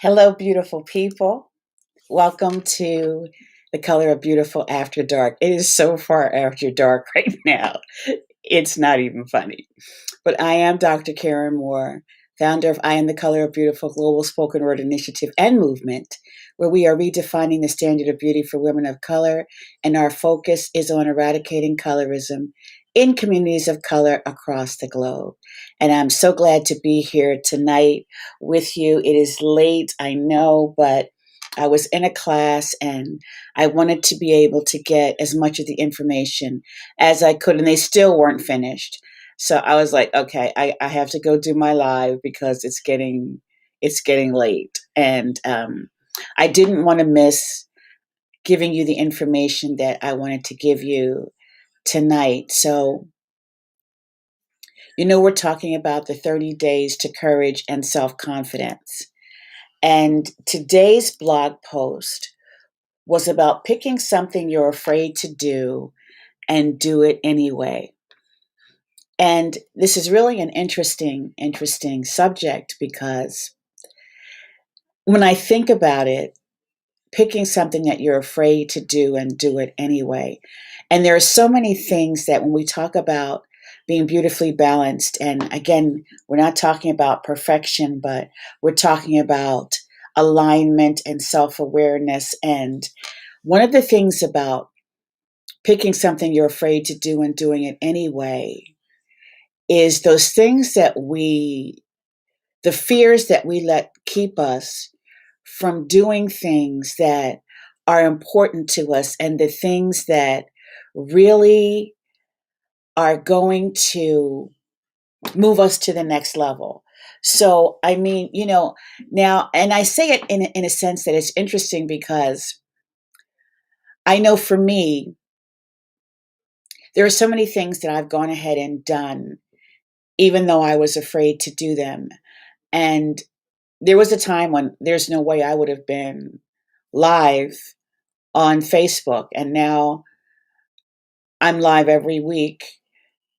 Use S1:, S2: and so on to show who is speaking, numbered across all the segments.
S1: Hello, beautiful people. Welcome to The Color of Beautiful After Dark. It is so far after dark right now. It's not even funny. But I am Dr. Karen Moore, founder of I Am the Color of Beautiful Global Spoken Word Initiative and Movement, where we are redefining the standard of beauty for women of color, and our focus is on eradicating colorism in communities of color across the globe. And I'm so glad to be here tonight with you. It is late, I know, but I was in a class and I wanted to be able to get as much of the information as I could, and they still weren't finished. So I was like, okay, I have to go do my live because it's getting late, and I didn't want to miss giving you the information that I wanted to give you tonight. So we're talking about the 30 days to courage and self confidence, and today's blog post was about picking something you're afraid to do and do it anyway. And this is really an interesting subject because when I think about it, picking something that you're afraid to do and do it anyway. And there are so many things that when we talk about being beautifully balanced, and again, we're not talking about perfection, but we're talking about alignment and self awareness. And one of the things about picking something you're afraid to do and doing it anyway is those things the fears that we let keep us from doing things that are important to us and the things that really are going to move us to the next level. So, I mean, now, and I say it in a sense that it's interesting because I know for me, there are so many things that I've gone ahead and done, even though I was afraid to do them. And there was a time when there's no way I would have been live on Facebook. And now I'm live every week.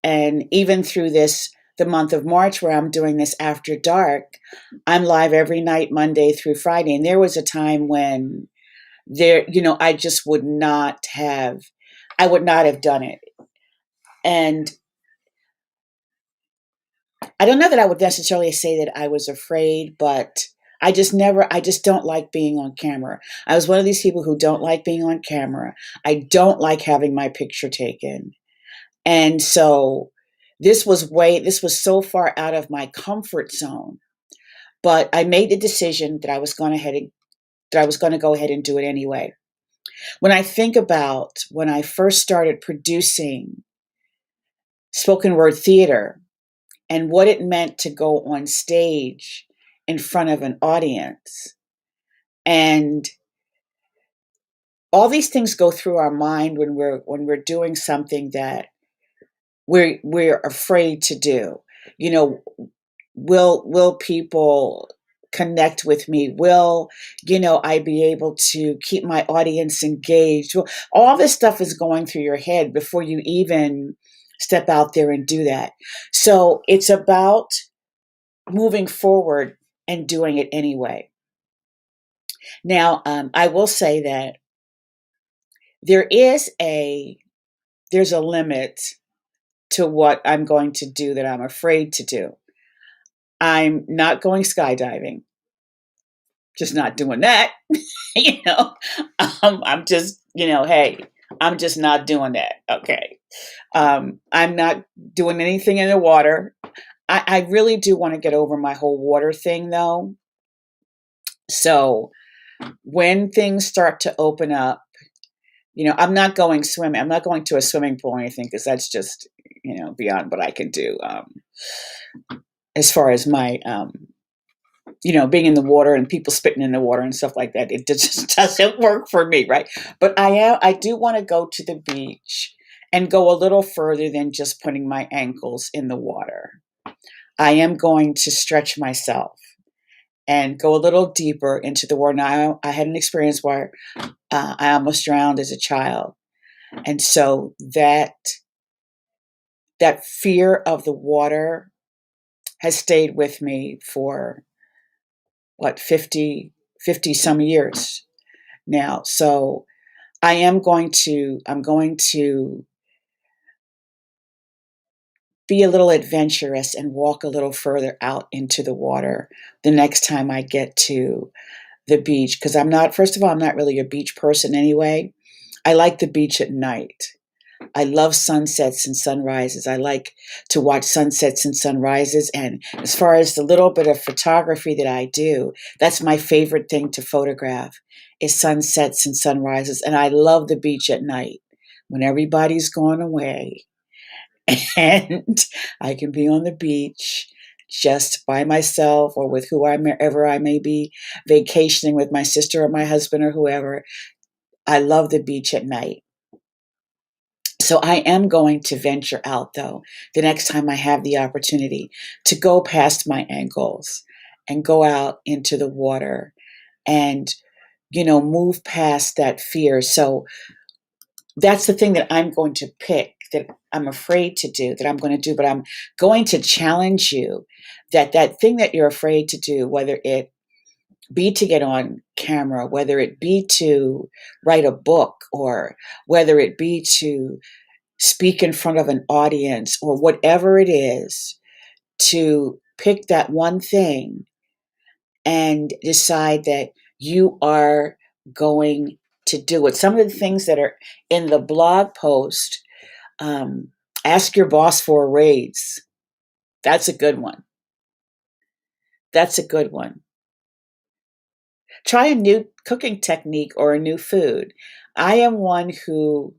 S1: And even through the month of March, where I'm doing this after dark, I'm live every night, Monday through Friday. And there was a time when I just I would not have done it. And I don't know that I would necessarily say that I was afraid, but I just don't like being on camera. I was one of these people who don't like being on camera. I don't like having my picture taken. And so this was so far out of my comfort zone, but I made the decision that I was going to go ahead and do it anyway. When I think about when I first started producing spoken word theater and what it meant to go on stage in front of an audience, and all these things go through our mind when we're doing something that we're afraid to do. You know, will people connect with me? Will I be able to keep my audience engaged? Well, all this stuff is going through your head before you even step out there and do that. So it's about moving forward and doing it anyway. Now, I will say that there is there's a limit to what I'm going to do that I'm afraid to do. I'm not going skydiving, just not doing that. you know, I'm just, hey, I'm just not doing that. Okay. I'm not doing anything in the water. I really do want to get over my whole water thing though. So when things start to open up, I'm not going swimming. I'm not going to a swimming pool or anything because that's just, beyond what I can do. As far as my, being in the water and people spitting in the water and stuff like that, it just doesn't work for me, right? But I do want to go to the beach and go a little further than just putting my ankles in the water. I am going to stretch myself and go a little deeper into the water. Now, I had an experience where I almost drowned as a child. And so that fear of the water has stayed with me for what, 50 some years now. So I'm going to be a little adventurous and walk a little further out into the water the next time I get to the beach. Because first of all, I'm not really a beach person anyway. I like the beach at night. I love sunsets and sunrises. I like to watch sunsets and sunrises. And as far as the little bit of photography that I do, that's my favorite thing to photograph is sunsets and sunrises. And I love the beach at night when everybody's gone away and I can be on the beach just by myself or with whoever I may be vacationing with, my sister or my husband or whoever. I love the beach at night. So I am going to venture out, though, the next time I have the opportunity to go past my ankles and go out into the water and, move past that fear. So that's the thing that I'm going to pick, that I'm afraid to do, that I'm going to do. But I'm going to challenge you that thing that you're afraid to do, whether it be to get on camera, whether it be to write a book, or whether it be to speak in front of an audience, or whatever it is, to pick that one thing and decide that you are going to do it. Some of the things that are in the blog post, um, ask your boss for a raise. That's a good one. That's a good one. Try a new cooking technique or a new food. I am one who,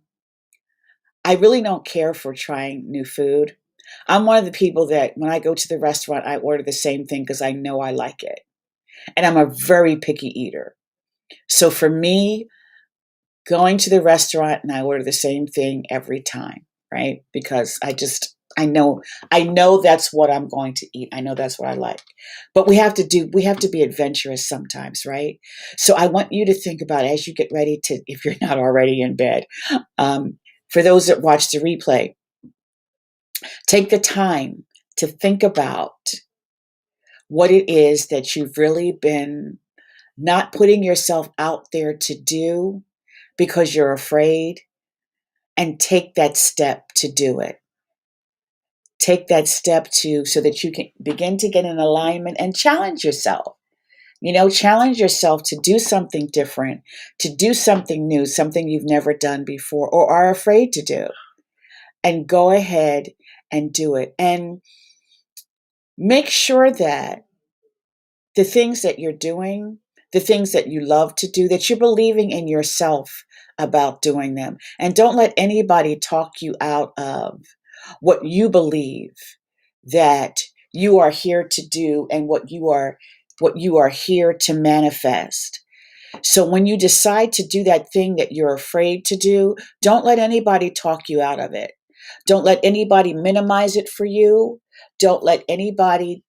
S1: I really don't care for trying new food. I'm one of the people that when I go to the restaurant, I order the same thing because I know I like it. And I'm a very picky eater. So for me, going to the restaurant and I order the same thing every time, right? Because I know that's what I'm going to eat. I know that's what I like. But we have to be adventurous sometimes, right? So I want you to think about, as you get ready to, if you're not already in bed, um, for those that watch the replay, take the time to think about what it is that you've really been not putting yourself out there to do because you're afraid, and take that step to do it. Take that step so that you can begin to get in alignment and challenge yourself. Challenge yourself to do something different, to do something new, something you've never done before or are afraid to do. And go ahead and do it. And make sure that the things that you're doing, the things that you love to do, that you're believing in yourself about doing them. And don't let anybody talk you out of what you believe that you are here to do and what you are here to manifest. So when you decide to do that thing that you're afraid to do, don't let anybody talk you out of it. Don't let anybody minimize it for you. Don't let anybody,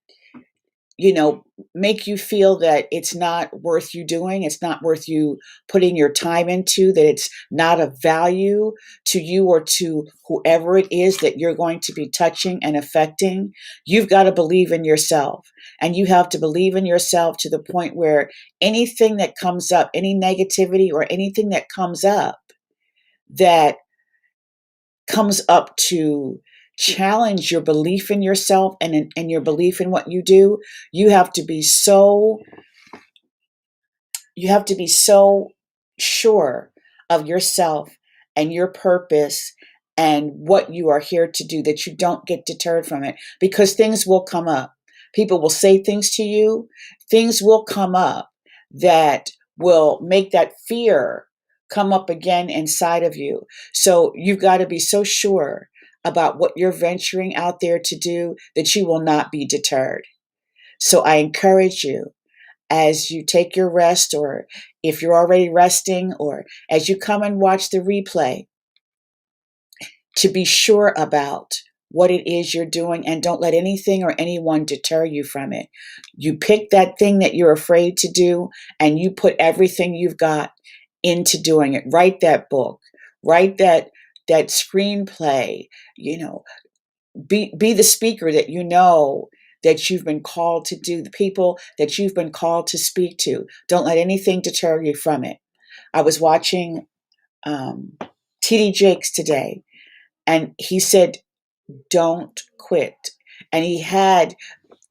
S1: you know, make you feel that it's not worth you doing, it's not worth you putting your time into, that it's not of value to you or to whoever it is that you're going to be touching and affecting. You've got to believe in yourself. And you have to believe in yourself to the point where anything that comes up, any negativity or anything that that comes up to challenge your belief in yourself and your belief in what you do, you have to be so sure of yourself and your purpose and what you are here to do, that you don't get deterred from it, because things will come up. People will say things to you. Things will come up that will make that fear come up again inside of you. So you've got to be so sure about what you're venturing out there to do that you will not be deterred. So I encourage you, as you take your rest, or if you're already resting, or as you come and watch the replay, to be sure about what it is you're doing, and don't let anything or anyone deter you from it. You pick that thing that you're afraid to do and you put everything you've got into doing it. Write that book, write that screenplay, be the speaker that that you've been called to do, the people that you've been called to speak to. Don't let anything deter you from it. I was watching T.D. Jakes today, and he said, don't quit. And he had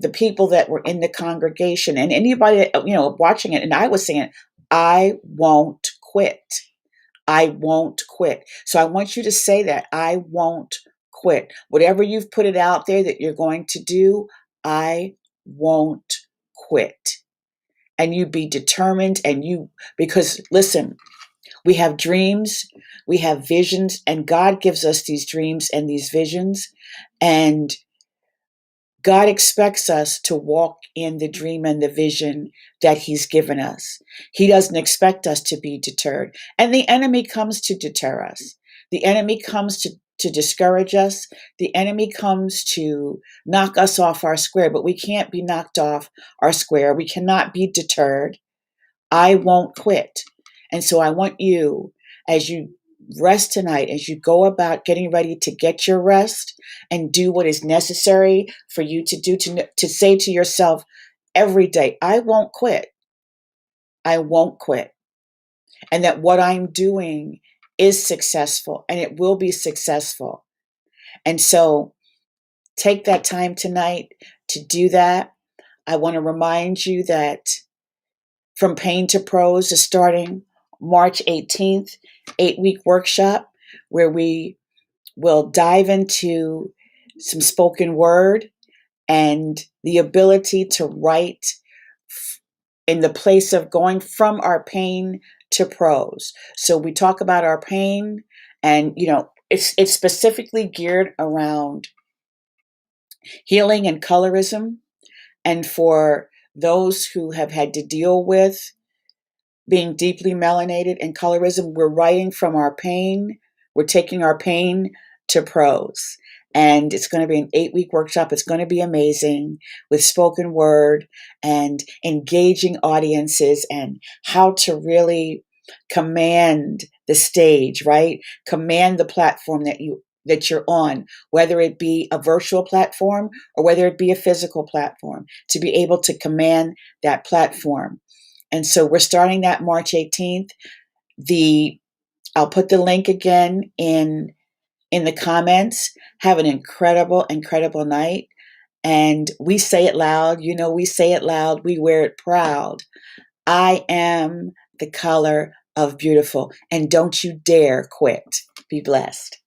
S1: the people that were in the congregation and anybody, watching it. And I was saying, I won't quit. I won't quit. So I want you to say that. I won't quit. Whatever you've put it out there that you're going to do, I won't quit. And you be determined, because listen, we have dreams, we have visions, and God gives us these dreams and these visions. And God expects us to walk in the dream and the vision that He's given us. He doesn't expect us to be deterred. And the enemy comes to deter us. The enemy comes to discourage us. The enemy comes to knock us off our square, but we can't be knocked off our square. We cannot be deterred. I won't quit. And so I want you, as you rest tonight, as you go about getting ready to get your rest and do what is necessary for you to do, to say to yourself every day, I won't quit. I won't quit. And that what I'm doing is successful and it will be successful. And so take that time tonight to do that. I want to remind you that From Pain to Prose is starting March 18th, 8-week workshop where we will dive into some spoken word and the ability to write in the place of going from our pain to prose. So we talk about our pain, and it's specifically geared around healing and colorism, and for those who have had to deal with being deeply melanated and colorism, we're writing from our pain. We're taking our pain to prose. And it's going to be an 8-week workshop. It's going to be amazing with spoken word and engaging audiences and how to really command the stage, right? Command the platform that you're on, whether it be a virtual platform or whether it be a physical platform, to be able to command that platform. And so we're starting that March 18th. I'll put the link again in the comments. Have an incredible, incredible night. And we say it loud. We say it loud. We wear it proud. I am the color of beautiful. And don't you dare quit. Be blessed.